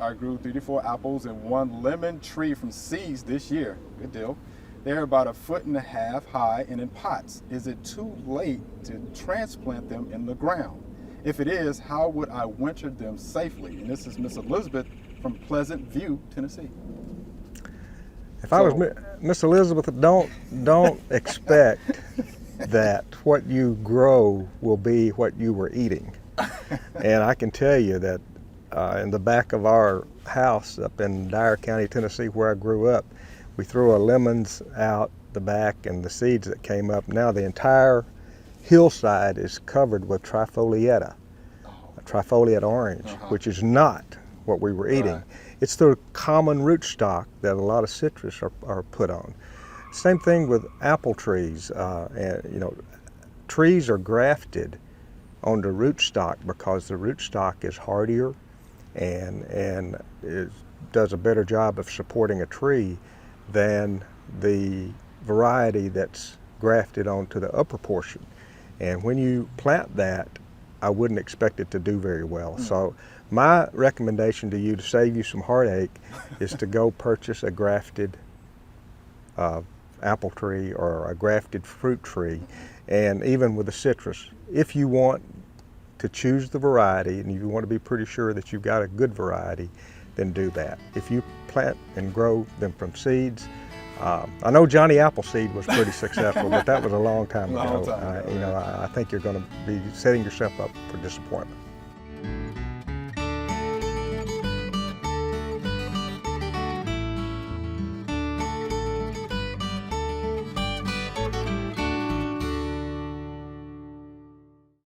I grew 3 to 4 apples and 1 lemon tree from seeds this year. Good deal. They're about 1.5 feet high and in pots. Is it too late to transplant them in the ground? If it is, how would I winter them safely? And this is Miss Elizabeth from Pleasant View, Tennessee. If I was Miss Elizabeth, don't expect that what you grow will be what you were eating. And I can tell you that in the back of our house up in Dyer County, Tennessee, where I grew up, we threw our lemons out the back and the seeds that came up. Now the entire hillside is covered with trifoliata, trifoliate orange, which is not what we were eating. Right. It's the common rootstock that a lot of citrus are put on. Same thing with apple trees. Trees are grafted on the rootstock because the rootstock is hardier and does a better job of supporting a tree than the variety that's grafted onto the upper portion. And when you plant that, I wouldn't expect it to do very well. So my recommendation to you, to save you some heartache, is to go purchase a grafted apple tree or a grafted fruit tree. And even with the citrus, if you want to choose the variety and you want to be pretty sure that you've got a good variety, then do that. If you plant and grow them from seeds, I know Johnny Appleseed was pretty successful, but that was a long time ago. I think you're going to be setting yourself up for disappointment.